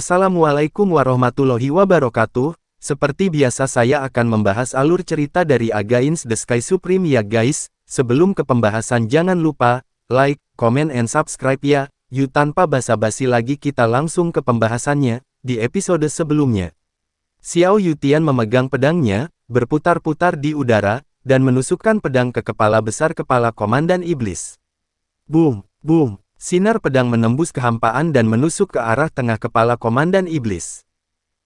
Assalamualaikum warahmatullahi wabarakatuh. Seperti biasa saya akan membahas alur cerita dari Against the Sky Supreme ya guys. Sebelum ke pembahasan jangan lupa, like, comment and subscribe ya. Yuk tanpa basa-basi lagi kita langsung ke pembahasannya. Di episode sebelumnya, Xiao Yutian memegang pedangnya, berputar-putar di udara, dan menusukkan pedang ke kepala besar kepala Komandan Iblis. Boom, boom. Sinar pedang menembus kehampaan dan menusuk ke arah tengah kepala Komandan Iblis.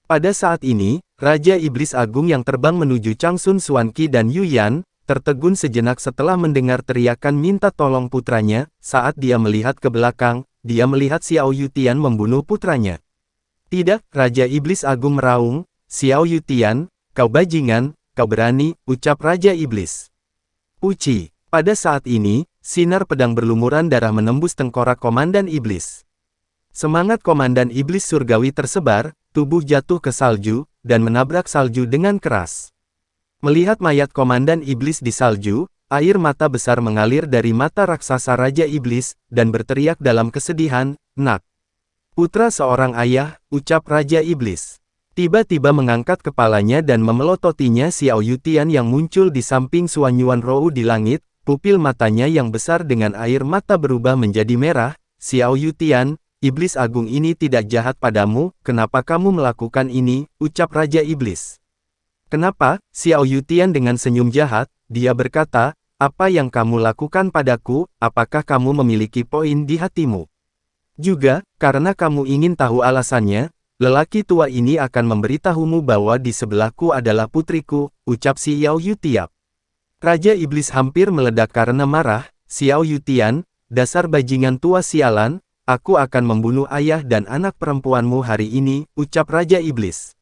Pada saat ini, Raja Iblis Agung yang terbang menuju Changsun Xuanqi dan Yuyan, tertegun sejenak setelah mendengar teriakan minta tolong putranya. Saat dia melihat ke belakang, dia melihat Xiao Yutian membunuh putranya. Tidak, Raja Iblis Agung meraung, "Xiao Yutian, kau bajingan, kau berani," ucap Raja Iblis. Uci. Pada saat ini, sinar pedang berlumuran darah menembus tengkorak Komandan Iblis. Semangat Komandan Iblis Surgawi tersebar, tubuh jatuh ke salju, dan menabrak salju dengan keras. Melihat mayat Komandan Iblis di salju, air mata besar mengalir dari mata raksasa Raja Iblis, dan berteriak dalam kesedihan, "Nak! Putra seorang ayah," ucap Raja Iblis. Tiba-tiba mengangkat kepalanya dan memelototinya Xiao Yutian yang muncul di samping Xuanyuan Rou di langit. Pupil matanya yang besar dengan air mata berubah menjadi merah. "Xiao Yutian, Iblis Agung ini tidak jahat padamu, kenapa kamu melakukan ini?" ucap Raja Iblis. "Kenapa?" Xiao Yutian dengan senyum jahat, dia berkata, "Apa yang kamu lakukan padaku, apakah kamu memiliki poin di hatimu? Juga, karena kamu ingin tahu alasannya, lelaki tua ini akan memberitahumu bahwa di sebelahku adalah putriku," ucap Xiao Yutian. Raja Iblis hampir meledak karena marah. "Xiao Yutian, dasar bajingan tua sialan, aku akan membunuh ayah dan anak perempuanmu hari ini," ucap Raja Iblis.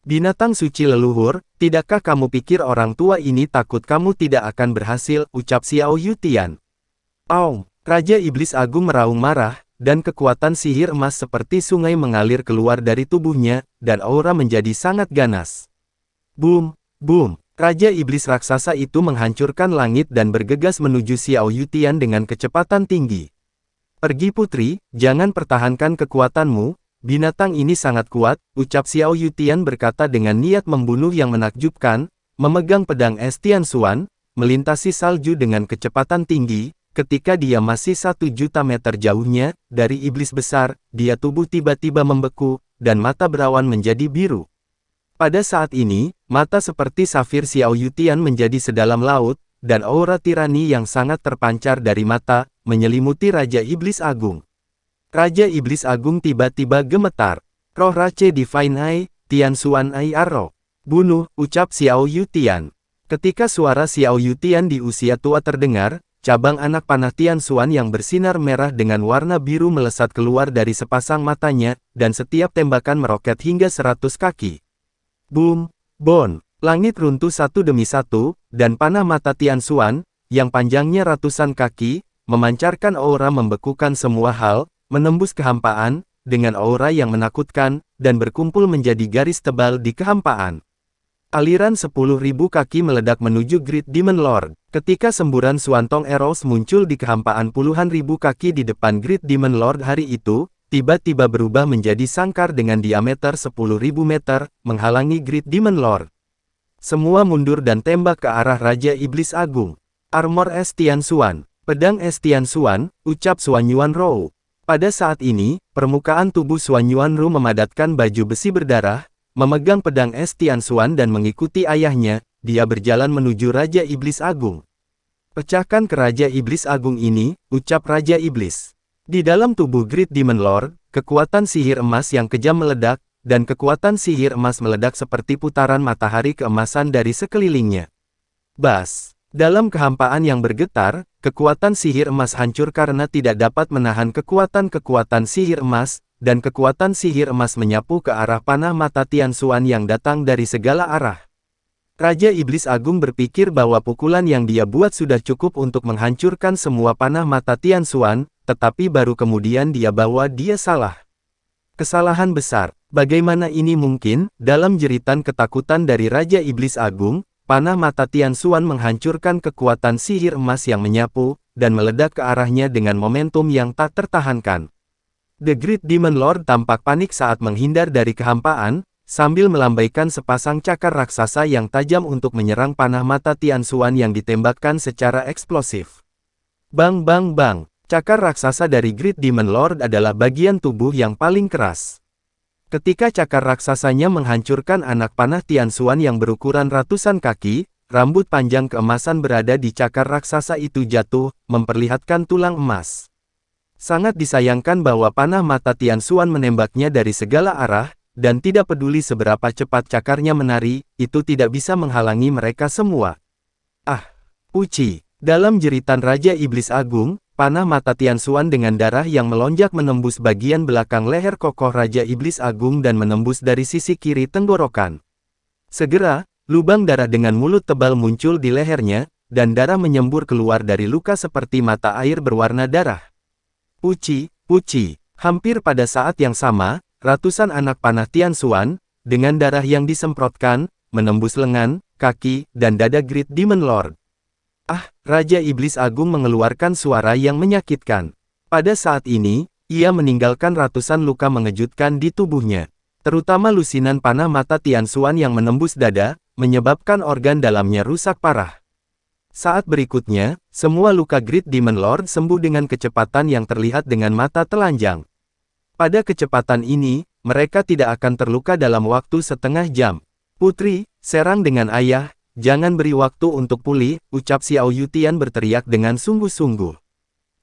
"Binatang suci leluhur, tidakkah kamu pikir orang tua ini takut kamu tidak akan berhasil," ucap Xiao Yutian. "Aung!" Raja Iblis Agung meraung marah, dan kekuatan sihir emas seperti sungai mengalir keluar dari tubuhnya, dan aura menjadi sangat ganas. Boom, boom. Raja Iblis raksasa itu menghancurkan langit dan bergegas menuju Xiao Yutian dengan kecepatan tinggi. "Pergi putri, jangan pertahankan kekuatanmu, binatang ini sangat kuat," ucap Xiao Yutian berkata dengan niat membunuh yang menakjubkan, memegang pedang es Tianxuan, melintasi salju dengan kecepatan tinggi. Ketika dia masih 1.000.000 meter jauhnya dari iblis besar, dia tubuh tiba-tiba membeku, dan mata berawan menjadi biru. Pada saat ini, mata seperti safir Xiao Yutian menjadi sedalam laut, dan aura tirani yang sangat terpancar dari mata, menyelimuti Raja Iblis Agung. Raja Iblis Agung tiba-tiba gemetar. "Roh Rache Divine Eye, Tianxuan Eye Arrow. Bunuh," ucap Xiao Yutian. Ketika suara Xiao Yutian di usia tua terdengar, cabang anak panah Tianxuan yang bersinar merah dengan warna biru melesat keluar dari sepasang matanya, dan setiap tembakan meroket hingga 100 kaki. Boom, bon, langit runtuh satu demi satu, dan panah mata Tianxuan, yang panjangnya ratusan kaki, memancarkan aura membekukan semua hal, menembus kehampaan, dengan aura yang menakutkan, dan berkumpul menjadi garis tebal di kehampaan. Aliran 10.000 kaki meledak menuju Great Demon Lord. Ketika semburan Xuantong Arrows muncul di kehampaan puluhan ribu kaki di depan Great Demon Lord hari itu, tiba-tiba berubah menjadi sangkar dengan diameter 10.000 meter, menghalangi Great Demon Lord. Semua mundur dan tembak ke arah Raja Iblis Agung. "Armor es Tianxuan, pedang es Tianxuan," ucap Xuanyuan Rou. Pada saat ini, permukaan tubuh Xuanyuan Rou memadatkan baju besi berdarah, memegang pedang es Tianxuan dan mengikuti ayahnya, dia berjalan menuju Raja Iblis Agung. "Pecahkan ke Raja Iblis Agung ini," ucap Raja Iblis. Di dalam tubuh Great Demon Lord, kekuatan sihir emas yang kejam meledak, dan kekuatan sihir emas meledak seperti putaran matahari keemasan dari sekelilingnya. Bas! Dalam kehampaan yang bergetar, kekuatan sihir emas hancur karena tidak dapat menahan kekuatan-kekuatan sihir emas, dan kekuatan sihir emas menyapu ke arah panah mata Tianxuan yang datang dari segala arah. Raja Iblis Agung berpikir bahwa pukulan yang dia buat sudah cukup untuk menghancurkan semua panah mata Tianxuan, tetapi baru kemudian dia bahwa dia salah. Kesalahan besar. Bagaimana ini mungkin? Dalam jeritan ketakutan dari Raja Iblis Agung, panah mata Tianxuan menghancurkan kekuatan sihir emas yang menyapu, dan meledak ke arahnya dengan momentum yang tak tertahankan. The Great Demon Lord tampak panik saat menghindar dari kehampaan, sambil melambaikan sepasang cakar raksasa yang tajam untuk menyerang panah mata Tianxuan yang ditembakkan secara eksplosif. Bang bang bang, cakar raksasa dari Great Demon Lord adalah bagian tubuh yang paling keras. Ketika cakar raksasanya menghancurkan anak panah Tianxuan yang berukuran ratusan kaki, rambut panjang keemasan berada di cakar raksasa itu jatuh, memperlihatkan tulang emas. Sangat disayangkan bahwa panah mata Tianxuan menembaknya dari segala arah, dan tidak peduli seberapa cepat cakarnya menari, itu tidak bisa menghalangi mereka semua. Ah, Puci! Dalam jeritan Raja Iblis Agung, panah mata Tianxuan dengan darah yang melonjak menembus bagian belakang leher kokoh Raja Iblis Agung dan menembus dari sisi kiri tenggorokan. Segera, lubang darah dengan mulut tebal muncul di lehernya, dan darah menyembur keluar dari luka seperti mata air berwarna darah. Puci, Puci, hampir pada saat yang sama, ratusan anak panah Tianxuan, dengan darah yang disemprotkan, menembus lengan, kaki, dan dada Great Demon Lord. Ah, Raja Iblis Agung mengeluarkan suara yang menyakitkan. Pada saat ini, ia meninggalkan ratusan luka mengejutkan di tubuhnya. Terutama lusinan panah mata Tianxuan yang menembus dada, menyebabkan organ dalamnya rusak parah. Saat berikutnya, semua luka Great Demon Lord sembuh dengan kecepatan yang terlihat dengan mata telanjang. Pada kecepatan ini, mereka tidak akan terluka dalam waktu setengah jam. Putri, serang dengan ayah, jangan beri waktu untuk pulih, ucap Xiao Yutian berteriak dengan sungguh-sungguh.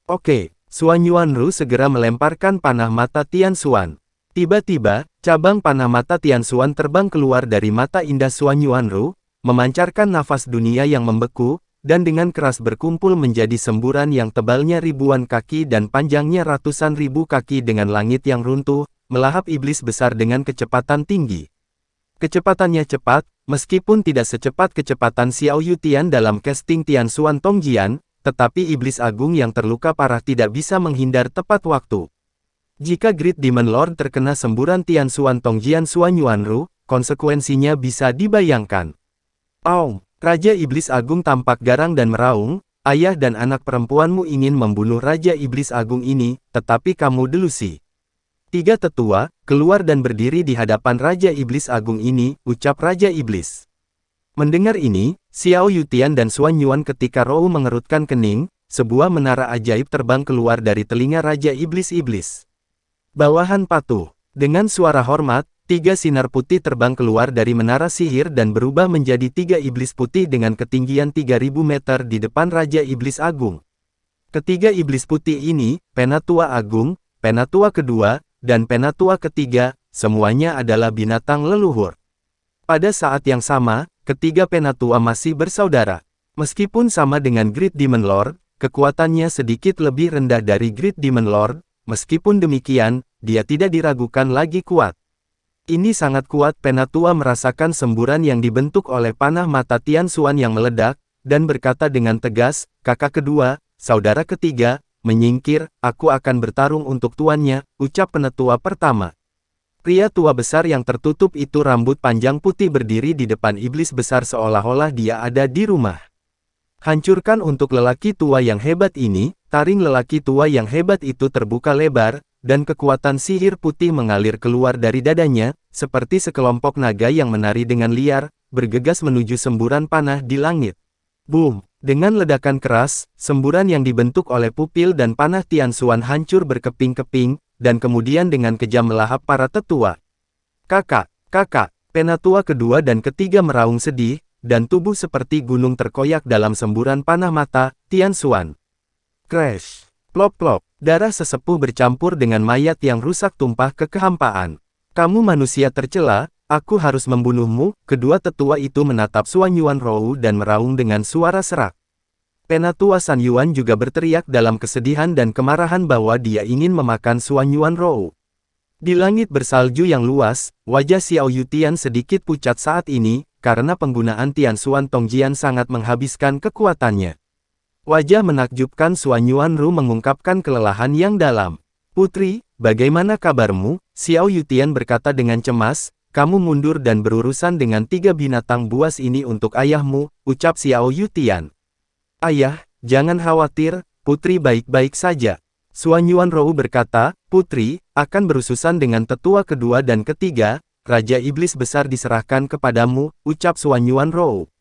Oke, Xuan Yuanru segera melemparkan panah mata Tianxuan. Tiba-tiba, cabang panah mata Tianxuan terbang keluar dari mata indah Xuan Yuanru, memancarkan nafas dunia yang membeku, dan dengan keras berkumpul menjadi semburan yang tebalnya ribuan kaki dan panjangnya ratusan ribu kaki dengan langit yang runtuh, melahap iblis besar dengan kecepatan tinggi. Kecepatannya cepat, meskipun tidak secepat kecepatan Xiao Yutian dalam casting Tianxuan Tongjian, tetapi iblis agung yang terluka parah tidak bisa menghindar tepat waktu. Jika Great Demon Lord terkena semburan Tianxuan Tongjian Xuan Yuanru, konsekuensinya bisa dibayangkan. Aung! Raja Iblis Agung tampak garang dan meraung, ayah dan anak perempuanmu ingin membunuh Raja Iblis Agung ini, tetapi kamu delusi. Tiga tetua, keluar dan berdiri di hadapan Raja Iblis Agung ini, ucap Raja Iblis. Mendengar ini, Xiao Yutian dan Xuan Yuan ketika Rou mengerutkan kening, sebuah menara ajaib terbang keluar dari telinga Raja Iblis-Iblis. Bawahan patuh, dengan suara hormat, tiga sinar putih terbang keluar dari menara sihir dan berubah menjadi tiga iblis putih dengan ketinggian 3000 meter di depan Raja Iblis Agung. Ketiga iblis putih ini, Penatua Agung, Penatua Kedua, dan Penatua Ketiga, semuanya adalah binatang leluhur. Pada saat yang sama, ketiga Penatua masih bersaudara. Meskipun sama dengan Great Demon Lord, kekuatannya sedikit lebih rendah dari Great Demon Lord, meskipun demikian, dia tidak diragukan lagi kuat. Ini sangat kuat. Penatua merasakan semburan yang dibentuk oleh panah mata Tianxuan yang meledak, dan berkata dengan tegas, kakak kedua, saudara ketiga, menyingkir, aku akan bertarung untuk tuannya, ucap penatua pertama. Pria tua besar yang tertutup itu rambut panjang putih berdiri di depan iblis besar seolah-olah dia ada di rumah. Hancurkan untuk lelaki tua yang hebat ini, taring lelaki tua yang hebat itu terbuka lebar, dan kekuatan sihir putih mengalir keluar dari dadanya, seperti sekelompok naga yang menari dengan liar, bergegas menuju semburan panah di langit. Boom! Dengan ledakan keras, semburan yang dibentuk oleh pupil dan panah Tianxuan hancur berkeping-keping, dan kemudian dengan kejam melahap para tetua. Kakak, kakak, Penatua kedua dan ketiga meraung sedih, dan tubuh seperti gunung terkoyak dalam semburan panah mata Tianxuan. Crash! Plop-plop! Darah sesepuh bercampur dengan mayat yang rusak tumpah ke kehampaan. Kamu manusia tercela, aku harus membunuhmu. Kedua tetua itu menatap Xuan Yuanru dan meraung dengan suara serak. Penatua San Yuan juga berteriak dalam kesedihan dan kemarahan bahwa dia ingin memakan Xuan Yuanru. Di langit bersalju yang luas, wajah Xiao Yutian sedikit pucat saat ini, karena penggunaan Tianxuan Tongjian sangat menghabiskan kekuatannya. Wajah menakjubkan Xuan Yuanru mengungkapkan kelelahan yang dalam. Putri, bagaimana kabarmu? Xiao Yutian berkata dengan cemas, kamu mundur dan berurusan dengan tiga binatang buas ini untuk ayahmu, ucap Xiao Yutian. Ayah, jangan khawatir, putri baik-baik saja. Suan Yuanrou berkata, "Putri, akan berurusan dengan tetua kedua dan ketiga, Raja Iblis Besar diserahkan kepadamu," ucap Suan Yuanrou.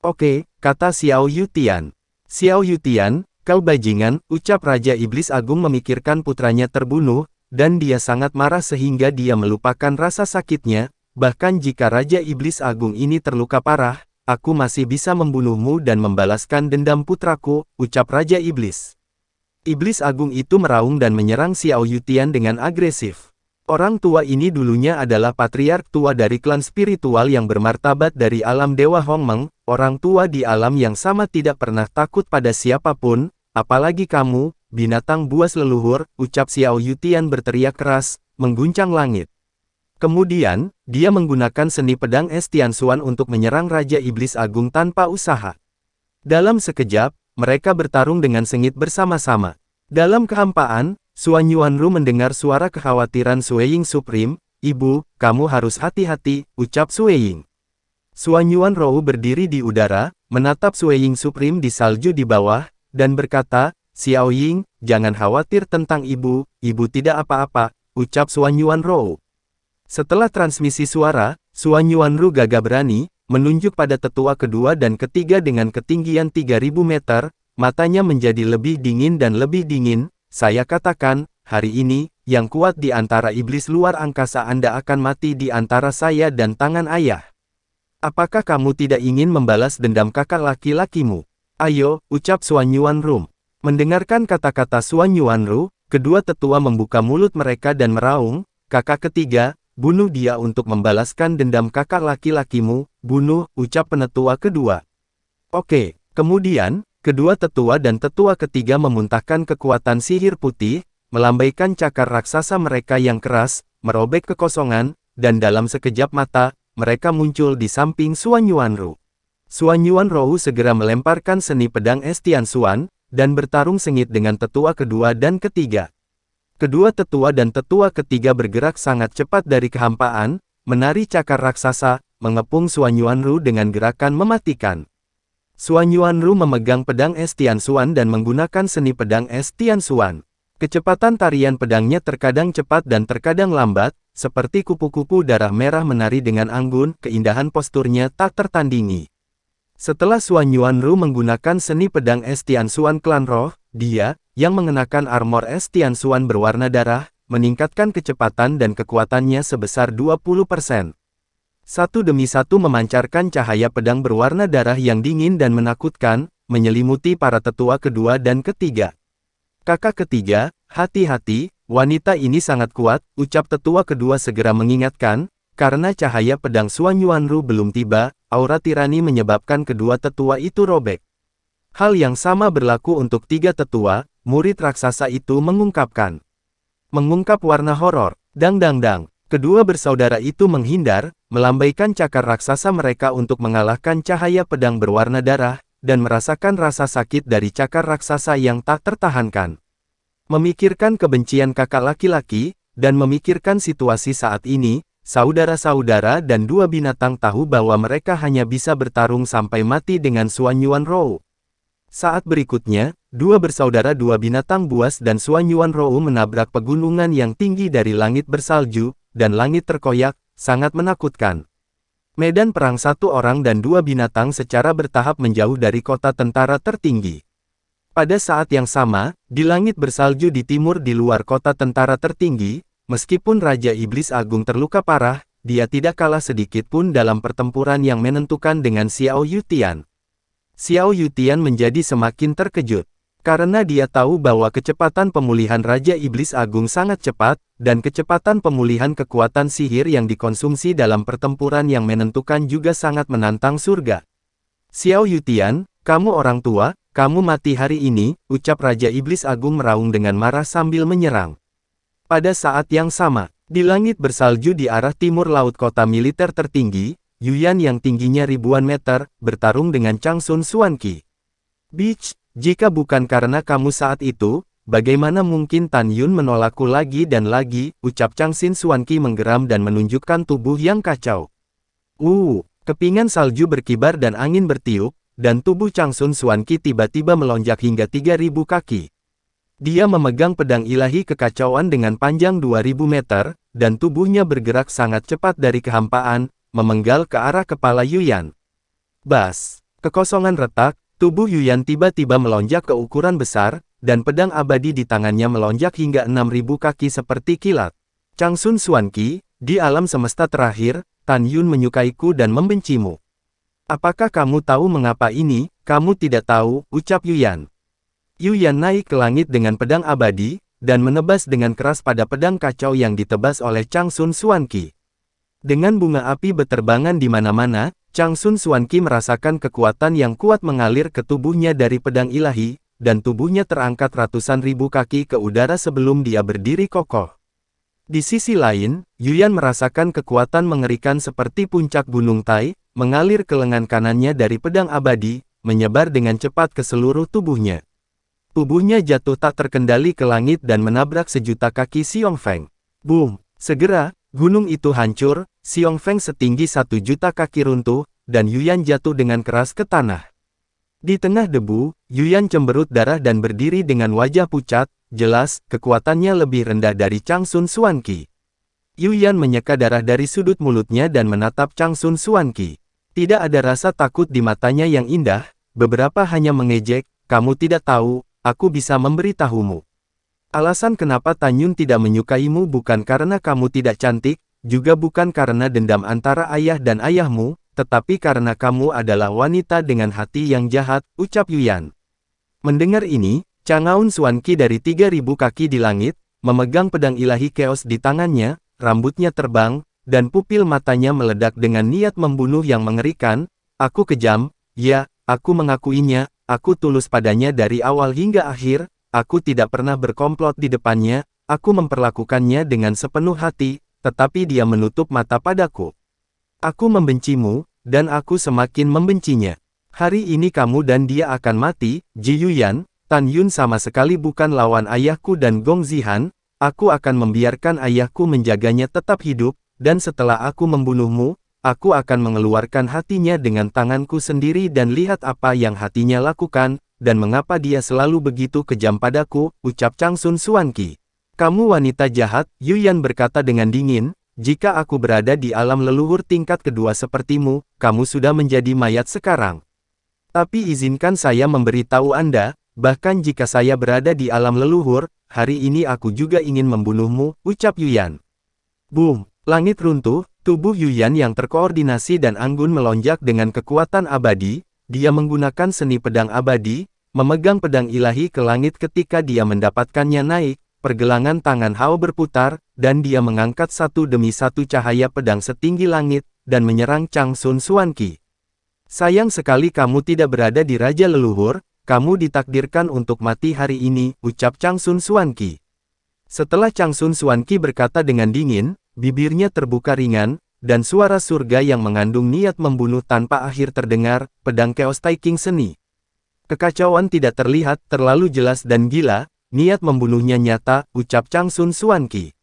"Oke," kata Xiao Yutian. "Xiao Yutian, kau bajingan," ucap Raja Iblis Agung memikirkan putranya terbunuh, dan dia sangat marah sehingga dia melupakan rasa sakitnya, bahkan jika Raja Iblis Agung ini terluka parah, aku masih bisa membunuhmu dan membalaskan dendam putraku, ucap Raja Iblis. Iblis Agung itu meraung dan menyerang Xiao Yutian dengan agresif. Orang tua ini dulunya adalah patriark tua dari klan spiritual yang bermartabat dari alam Dewa Hongmeng, orang tua di alam yang sama tidak pernah takut pada siapapun, apalagi kamu, binatang buas leluhur, ucap Xiao Yutian berteriak keras, mengguncang langit. Kemudian, dia menggunakan seni pedang es Tianxuan untuk menyerang Raja Iblis Agung tanpa usaha. Dalam sekejap, mereka bertarung dengan sengit bersama-sama. Dalam kehampaan, Suan Yuanru mendengar suara kekhawatiran Sueying Supreme, "Ibu, kamu harus hati-hati," ucap Sueying. Suan Yuanrou berdiri di udara, menatap Sueying Supreme di salju di bawah, dan berkata, "Xiao Ying, jangan khawatir tentang ibu tidak apa-apa," ucap Suan Yuanrou. Setelah transmisi suara, Suan Yuanru gagah berani, menunjuk pada tetua kedua dan ketiga dengan ketinggian 3000 meter, matanya menjadi lebih dingin dan lebih dingin. "Saya katakan, hari ini, yang kuat di antara iblis luar angkasa Anda akan mati di antara saya dan tangan ayah. Apakah kamu tidak ingin membalas dendam kakak laki-lakimu? Ayo," ucap Suan Yuanru. Mendengarkan kata-kata Suan Yuanru, kedua tetua membuka mulut mereka dan meraung, "Kakak ketiga, bunuh dia untuk membalaskan dendam kakak laki-lakimu, bunuh," ucap penetua kedua. Oke, kemudian, kedua tetua dan tetua ketiga memuntahkan kekuatan sihir putih, melambaikan cakar raksasa mereka yang keras, merobek kekosongan, dan dalam sekejap mata, mereka muncul di samping Suan Yuanru. Suan Yuanrou segera melemparkan seni pedang es Tianxuan, dan bertarung sengit dengan tetua kedua dan ketiga. Kedua tetua dan tetua ketiga bergerak sangat cepat dari kehampaan, menari cakar raksasa, mengepung Suan Yuanru dengan gerakan mematikan. Suan Yuanru memegang pedang es Tianxuan dan menggunakan seni pedang es Tianxuan. Kecepatan tarian pedangnya terkadang cepat dan terkadang lambat, seperti kupu-kupu darah merah menari dengan anggun, keindahan posturnya tak tertandingi. Setelah Suan Yuanru menggunakan seni pedang es Tianxuan klan roh, dia, yang mengenakan armor es Tianxuan berwarna darah, meningkatkan kecepatan dan kekuatannya sebesar 20%. Satu demi satu memancarkan cahaya pedang berwarna darah yang dingin dan menakutkan, menyelimuti para tetua kedua dan ketiga. "Kakak ketiga, hati-hati, wanita ini sangat kuat," ucap tetua kedua segera mengingatkan, karena cahaya pedang Suan Yuanru belum tiba, aura tirani menyebabkan kedua tetua itu robek. Hal yang sama berlaku untuk tiga tetua, murid raksasa itu mengungkapkan. Mengungkap warna horor, dang dang dang. Kedua bersaudara itu menghindar, melambaikan cakar raksasa mereka untuk mengalahkan cahaya pedang berwarna darah, dan merasakan rasa sakit dari cakar raksasa yang tak tertahankan. Memikirkan kebencian kakak laki-laki, dan memikirkan situasi saat ini, saudara-saudara dan dua binatang tahu bahwa mereka hanya bisa bertarung sampai mati dengan Suan Yuanrou. Saat berikutnya, dua bersaudara dua binatang buas dan Suan Yuanrou menabrak pegunungan yang tinggi dari langit bersalju, dan langit terkoyak, sangat menakutkan. Medan perang satu orang dan dua binatang secara bertahap menjauh dari kota tentara tertinggi. Pada saat yang sama, di langit bersalju di timur di luar kota tentara tertinggi, meskipun Raja Iblis Agung terluka parah, dia tidak kalah sedikit pun dalam pertempuran yang menentukan dengan Xiao Yutian. Xiao Yutian menjadi semakin terkejut, karena dia tahu bahwa kecepatan pemulihan Raja Iblis Agung sangat cepat, dan kecepatan pemulihan kekuatan sihir yang dikonsumsi dalam pertempuran yang menentukan juga sangat menantang surga. "Xiao Yutian, kamu orang tua, kamu mati hari ini," ucap Raja Iblis Agung meraung dengan marah sambil menyerang. Pada saat yang sama, di langit bersalju di arah timur laut kota militer tertinggi, Yuyan yang tingginya ribuan meter, bertarung dengan Changsun Xuanqi. "Bitch, jika bukan karena kamu saat itu, bagaimana mungkin Tan Yun menolakku lagi dan lagi," ucap Changsun Xuanqi menggeram dan menunjukkan tubuh yang kacau. Kepingan salju berkibar dan angin bertiup, dan tubuh Changsun Xuanqi tiba-tiba melonjak hingga 3000 kaki. Dia memegang pedang ilahi kekacauan dengan panjang 2000 meter, dan tubuhnya bergerak sangat cepat dari kehampaan, memenggal ke arah kepala Yuyan. Bas! Kekosongan retak, tubuh Yuyan tiba-tiba melonjak ke ukuran besar, dan pedang abadi di tangannya melonjak hingga 6000 kaki seperti kilat. Changsun Xuanqi, di alam semesta terakhir, Tan Yun menyukaiku dan membencimu. Apakah kamu tahu mengapa ini? Kamu tidak tahu, ucap Yuyan. Yuyan naik ke langit dengan pedang abadi, dan menebas dengan keras pada pedang kacau yang ditebas oleh Changsun Xuanqi. Dengan bunga api beterbangan di mana-mana, Changsun Xuanqi merasakan kekuatan yang kuat mengalir ke tubuhnya dari pedang ilahi, dan tubuhnya terangkat ratusan ribu kaki ke udara sebelum dia berdiri kokoh. Di sisi lain, Yuyan merasakan kekuatan mengerikan seperti puncak Gunung Tai, mengalir ke lengan kanannya dari pedang abadi, menyebar dengan cepat ke seluruh tubuhnya. Tubuhnya jatuh tak terkendali ke langit dan menabrak sejuta kaki Xiongfeng. Boom! Segera, gunung itu hancur, Xiongfeng setinggi 1.000.000 kaki runtuh, dan Yuyan jatuh dengan keras ke tanah. Di tengah debu, Yuyan cemberut darah dan berdiri dengan wajah pucat, jelas, kekuatannya lebih rendah dari Changsun Xuanqi. Yuyan menyeka darah dari sudut mulutnya dan menatap Changsun Xuanqi. Tidak ada rasa takut di matanya yang indah, beberapa hanya mengejek, kamu tidak tahu, aku bisa memberitahumu. Alasan kenapa Tan Yun tidak menyukaimu bukan karena kamu tidak cantik, juga bukan karena dendam antara ayah dan ayahmu, tetapi karena kamu adalah wanita dengan hati yang jahat, ucap Yuyan. Mendengar ini, Changaun Xuanqi dari 3000 kaki di langit, memegang pedang ilahi Chaos di tangannya, rambutnya terbang, dan pupil matanya meledak dengan niat membunuh yang mengerikan. Aku kejam, ya, aku mengakuinya, aku tulus padanya dari awal hingga akhir, aku tidak pernah berkomplot di depannya, aku memperlakukannya dengan sepenuh hati, tetapi dia menutup mata padaku. Aku membencimu, dan aku semakin membencinya. Hari ini kamu dan dia akan mati, Ji Yuyan. Tan Yun sama sekali bukan lawan ayahku dan Gong Zihan, aku akan membiarkan ayahku menjaganya tetap hidup, dan setelah aku membunuhmu, aku akan mengeluarkan hatinya dengan tanganku sendiri dan lihat apa yang hatinya lakukan, dan mengapa dia selalu begitu kejam padaku, ucap Changsun Xuanqi. Kamu wanita jahat, Yuyan berkata dengan dingin, jika aku berada di alam leluhur tingkat kedua sepertimu, kamu sudah menjadi mayat sekarang. Tapi izinkan saya memberitahu Anda, bahkan jika saya berada di alam leluhur, hari ini aku juga ingin membunuhmu, ucap Yuyan. Boom! Langit runtuh, tubuh Yuyan yang terkoordinasi dan anggun melonjak dengan kekuatan abadi, dia menggunakan seni pedang abadi, memegang pedang ilahi ke langit ketika dia mendapatkannya naik, pergelangan tangan Hao berputar, dan dia mengangkat satu demi satu cahaya pedang setinggi langit, dan menyerang Changsun Xuanqi. Sayang sekali kamu tidak berada di Raja Leluhur, kamu ditakdirkan untuk mati hari ini, ucap Changsun Xuanqi. Setelah Changsun Xuanqi berkata dengan dingin, bibirnya terbuka ringan, dan suara surga yang mengandung niat membunuh tanpa akhir terdengar, pedang Chaos Taking seni. Kekacauan tidak terlihat, terlalu jelas dan gila, niat membunuhnya nyata, ucap Changsun Xuanqi.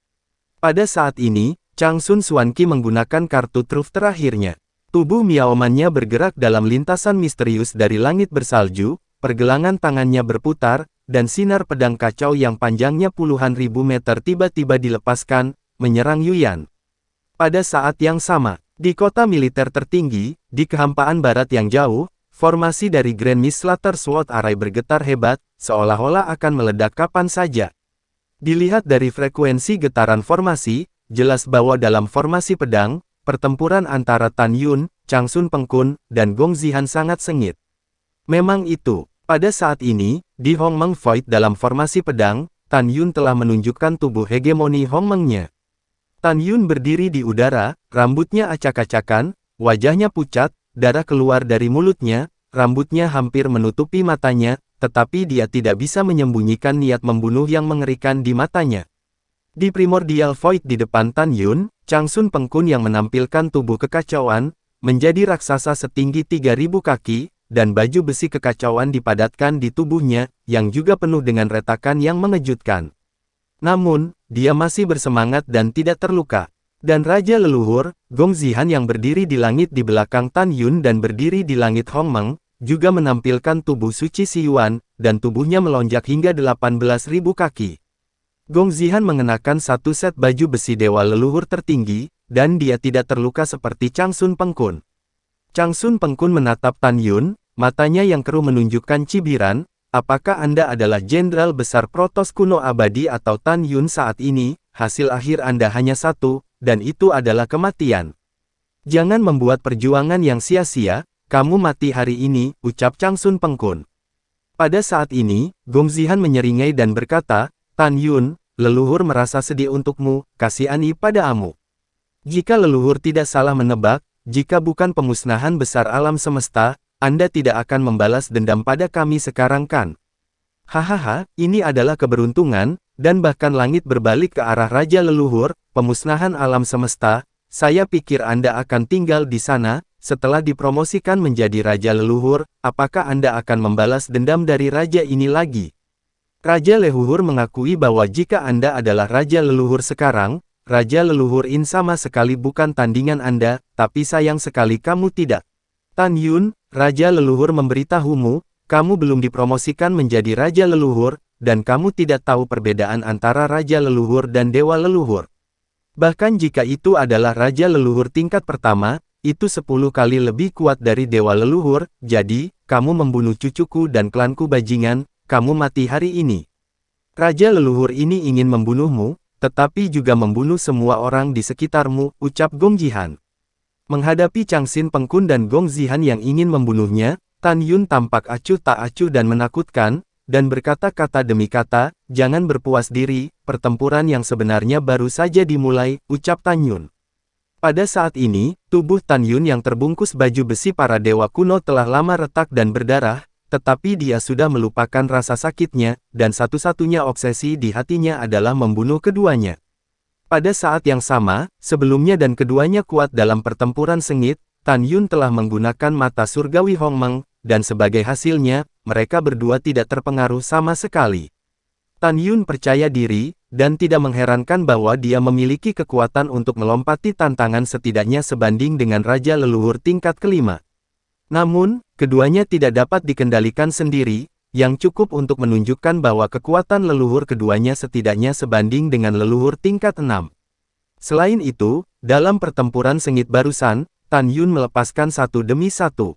Pada saat ini, Changsun Xuanqi menggunakan kartu truf terakhirnya. Tubuh Miaomannya bergerak dalam lintasan misterius dari langit bersalju, pergelangan tangannya berputar, dan sinar pedang kacau yang panjangnya puluhan ribu meter tiba-tiba dilepaskan, menyerang Yuyan. Pada saat yang sama, di kota militer tertinggi, di kehampaan barat yang jauh, formasi dari Grand Mist Slaughter Sword Array bergetar hebat, seolah-olah akan meledak kapan saja. Dilihat dari frekuensi getaran formasi, jelas bahwa dalam formasi pedang, pertempuran antara Tan Yun, Changsun Pengkun, dan Gong Zihan sangat sengit. Memang itu, pada saat ini, di Hongmeng Void dalam formasi pedang, Tan Yun telah menunjukkan tubuh hegemoni Hongmengnya. Tan Yun berdiri di udara, rambutnya acak-acakan, wajahnya pucat, darah keluar dari mulutnya, rambutnya hampir menutupi matanya, tetapi dia tidak bisa menyembunyikan niat membunuh yang mengerikan di matanya. Di Primordial Void di depan Tan Yun, Changsun Pengkun yang menampilkan tubuh kekacauan, menjadi raksasa setinggi 3000 kaki, dan baju besi kekacauan dipadatkan di tubuhnya, yang juga penuh dengan retakan yang mengejutkan. Namun, dia masih bersemangat dan tidak terluka. Dan Raja Leluhur, Gong Zihan yang berdiri di langit di belakang Tan Yun dan berdiri di langit Hongmeng, juga menampilkan tubuh suci Si Yuan, dan tubuhnya melonjak hingga 18.000 kaki. Gong Zihan mengenakan satu set baju besi dewa leluhur tertinggi, dan dia tidak terluka seperti Changsun Pengkun. Changsun Pengkun menatap Tan Yun, matanya yang keruh menunjukkan cibiran. Apakah Anda adalah Jenderal Besar Protos Kuno Abadi atau Tan Yun saat ini? Hasil akhir Anda hanya satu, dan itu adalah kematian. Jangan membuat perjuangan yang sia-sia, kamu mati hari ini, ucap Changsun Pengkun. Pada saat ini, Gong Zihan menyeringai dan berkata, Tan Yun, leluhur merasa sedih untukmu, kasihani pada Amu. Jika leluhur tidak salah menebak, jika bukan pemusnahan besar alam semesta, Anda tidak akan membalas dendam pada kami sekarang kan? Hahaha, ini adalah keberuntungan, dan bahkan langit berbalik ke arah Raja Leluhur, pemusnahan alam semesta. Saya pikir Anda akan tinggal di sana, setelah dipromosikan menjadi Raja Leluhur, apakah Anda akan membalas dendam dari Raja ini lagi? Raja Leluhur mengakui bahwa jika Anda adalah Raja Leluhur sekarang, Raja Leluhur In sama sekali bukan tandingan Anda, tapi sayang sekali kamu tidak. Tan Yun, Raja Leluhur memberitahumu, kamu belum dipromosikan menjadi Raja Leluhur, dan kamu tidak tahu perbedaan antara Raja Leluhur dan Dewa Leluhur. Bahkan jika itu adalah Raja Leluhur tingkat pertama, itu 10 kali lebih kuat dari Dewa Leluhur, jadi, kamu membunuh cucuku dan klanku bajingan, kamu mati hari ini. Raja Leluhur ini ingin membunuhmu, tetapi juga membunuh semua orang di sekitarmu, ucap Gong Zihan. Menghadapi Changsin Pengkun dan Gong Zihan yang ingin membunuhnya, Tan Yun tampak acuh tak acuh dan menakutkan, dan berkata kata demi kata, jangan berpuas diri, pertempuran yang sebenarnya baru saja dimulai, ucap Tan Yun. Pada saat ini, tubuh Tan Yun yang terbungkus baju besi para dewa kuno telah lama retak dan berdarah, tetapi dia sudah melupakan rasa sakitnya, dan satu-satunya obsesi di hatinya adalah membunuh keduanya. Pada saat yang sama, sebelumnya dan keduanya kuat dalam pertempuran sengit, Tan Yun telah menggunakan mata surgawi Hongmeng, dan sebagai hasilnya, mereka berdua tidak terpengaruh sama sekali. Tan Yun percaya diri, dan tidak mengherankan bahwa dia memiliki kekuatan untuk melompati tantangan setidaknya sebanding dengan Raja Leluhur tingkat kelima. Namun, keduanya tidak dapat dikendalikan sendiri, yang cukup untuk menunjukkan bahwa kekuatan leluhur keduanya setidaknya sebanding dengan leluhur tingkat 6. Selain itu, dalam pertempuran sengit barusan, Tan Yun melepaskan satu demi satu.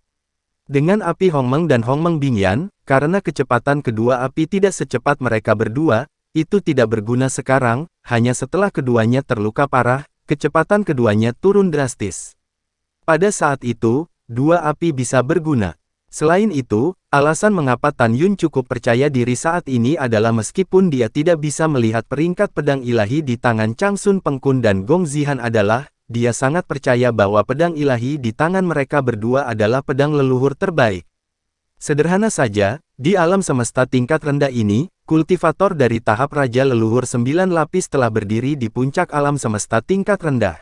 Dengan api Hongmeng dan Hongmeng Bingyan, karena kecepatan kedua api tidak secepat mereka berdua, itu tidak berguna sekarang, hanya setelah keduanya terluka parah, kecepatan keduanya turun drastis. Pada saat itu, dua api bisa berguna. Selain itu, alasan mengapa Tan Yun cukup percaya diri saat ini adalah meskipun dia tidak bisa melihat peringkat pedang ilahi di tangan Changsun Pengkun dan Gong Zihan adalah, dia sangat percaya bahwa pedang ilahi di tangan mereka berdua adalah pedang leluhur terbaik. Sederhana saja, di alam semesta tingkat rendah ini, kultivator dari tahap Raja Leluhur 9 lapis telah berdiri di puncak alam semesta tingkat rendah.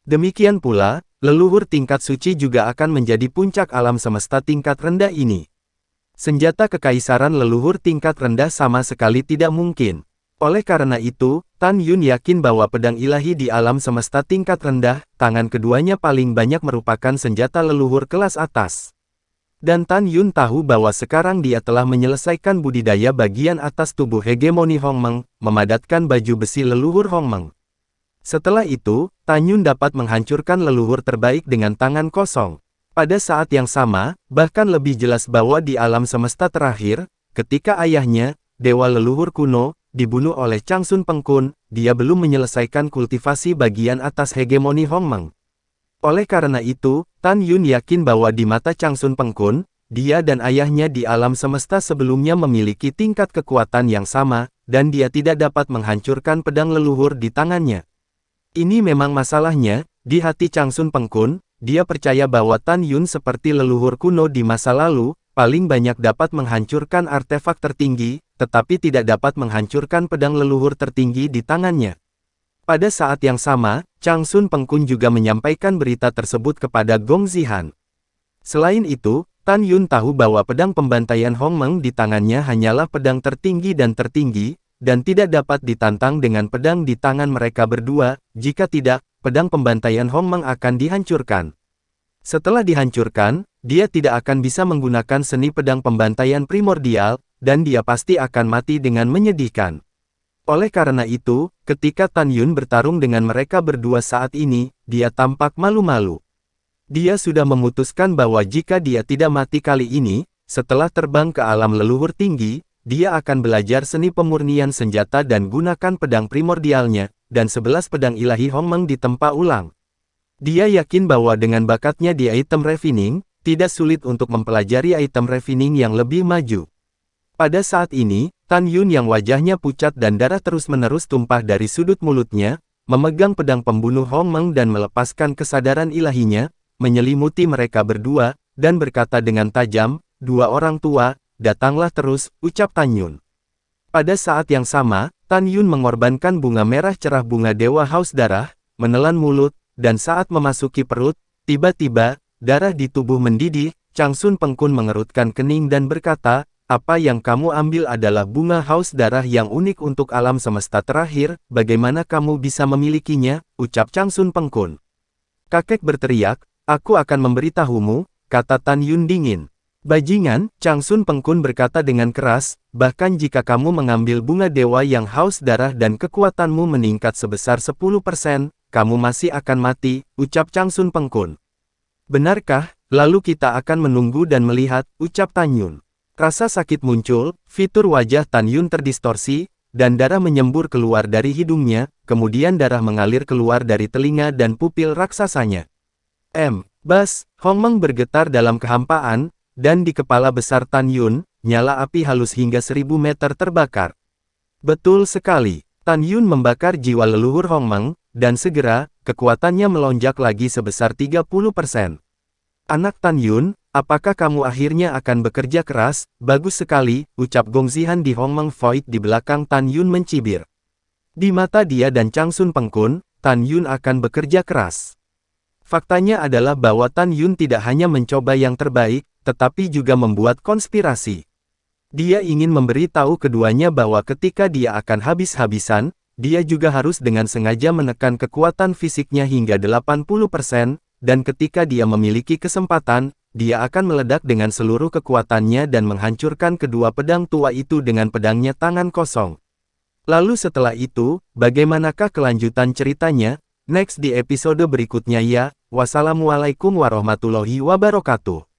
Demikian pula, leluhur tingkat suci juga akan menjadi puncak alam semesta tingkat rendah ini. Senjata kekaisaran leluhur tingkat rendah sama sekali tidak mungkin. Oleh karena itu, Tan Yun yakin bahwa pedang ilahi di alam semesta tingkat rendah, tangan keduanya paling banyak merupakan senjata leluhur kelas atas. Dan Tan Yun tahu bahwa sekarang dia telah menyelesaikan budidaya bagian atas tubuh hegemoni Hongmeng, memadatkan baju besi leluhur Hongmeng. Setelah itu, Tan Yun dapat menghancurkan leluhur terbaik dengan tangan kosong. Pada saat yang sama, bahkan lebih jelas bahwa di alam semesta terakhir, ketika ayahnya, Dewa Leluhur Kuno, dibunuh oleh Changsun Pengkun, dia belum menyelesaikan kultivasi bagian atas hegemoni Hongmeng. Oleh karena itu, Tan Yun yakin bahwa di mata Changsun Pengkun, dia dan ayahnya di alam semesta sebelumnya memiliki tingkat kekuatan yang sama, dan dia tidak dapat menghancurkan pedang leluhur di tangannya. Ini memang masalahnya, di hati Changsun Pengkun, dia percaya bahwa Tan Yun seperti leluhur kuno di masa lalu, paling banyak dapat menghancurkan artefak tertinggi, tetapi tidak dapat menghancurkan pedang leluhur tertinggi di tangannya. Pada saat yang sama, Changsun Pengkun juga menyampaikan berita tersebut kepada Gong Zihan. Selain itu, Tan Yun tahu bahwa pedang pembantaian Hongmeng di tangannya hanyalah pedang tertinggi dan tidak dapat ditantang dengan pedang di tangan mereka berdua, jika tidak, pedang pembantaian Hongmeng akan dihancurkan. Setelah dihancurkan, dia tidak akan bisa menggunakan seni pedang pembantaian primordial, dan dia pasti akan mati dengan menyedihkan. Oleh karena itu, ketika Tan Yun bertarung dengan mereka berdua saat ini, dia tampak malu-malu. Dia sudah memutuskan bahwa jika dia tidak mati kali ini, setelah terbang ke alam leluhur tinggi, dia akan belajar seni pemurnian senjata dan gunakan pedang primordialnya, dan 11 pedang ilahi Hongmeng ditempa ulang. Dia yakin bahwa dengan bakatnya di item refining, tidak sulit untuk mempelajari item refining yang lebih maju. Pada saat ini, Tan Yun yang wajahnya pucat dan darah terus-menerus tumpah dari sudut mulutnya, memegang pedang pembunuh Hongmeng dan melepaskan kesadaran ilahinya, menyelimuti mereka berdua, dan berkata dengan tajam, "Dua orang tua, datanglah terus," ucap Tan Yun. Pada saat yang sama, Tan Yun mengorbankan bunga merah cerah bunga Dewa Haus Darah, menelan mulut, dan saat memasuki perut, tiba-tiba, darah di tubuh mendidih. Chang Sun Pengkun mengerutkan kening dan berkata, "Apa yang kamu ambil adalah bunga haus darah yang unik untuk alam semesta terakhir, bagaimana kamu bisa memilikinya?" ucap Chang Sun Pengkun. "Kakek berteriak, aku akan memberitahumu," kata Tan Yun dingin. "Bajingan," Chang Sun Pengkun berkata dengan keras, "bahkan jika kamu mengambil bunga dewa yang haus darah dan kekuatanmu meningkat sebesar 10%, kamu masih akan mati," ucap Chang Sun Pengkun. "Benarkah? Lalu kita akan menunggu dan melihat," ucap Tan Yun. Rasa sakit muncul, fitur wajah Tan Yun terdistorsi, dan darah menyembur keluar dari hidungnya, kemudian darah mengalir keluar dari telinga dan pupil raksasanya. Bas, Hongmeng bergetar dalam kehampaan, dan di kepala besar Tan Yun, nyala api halus hingga 1000 meter terbakar. Betul sekali, Tan Yun membakar jiwa leluhur Hongmeng, dan segera, kekuatannya melonjak lagi sebesar 30%. "Anak Tan Yun, apakah kamu akhirnya akan bekerja keras?" "Bagus sekali," ucap Gong Zihan di Hongmeng Void di belakang Tan Yun mencibir. Di mata dia dan Chang Sun Pengkun, Tan Yun akan bekerja keras. Faktanya adalah bahwa Tan Yun tidak hanya mencoba yang terbaik, tetapi juga membuat konspirasi. Dia ingin memberi tahu keduanya bahwa ketika dia akan habis-habisan, dia juga harus dengan sengaja menekan kekuatan fisiknya hingga 80%, dan ketika dia memiliki kesempatan, dia akan meledak dengan seluruh kekuatannya dan menghancurkan kedua pedang tua itu dengan pedangnya tangan kosong. Lalu setelah itu, bagaimanakah kelanjutan ceritanya? Next di episode berikutnya ya. Wassalamualaikum warahmatullahi wabarakatuh.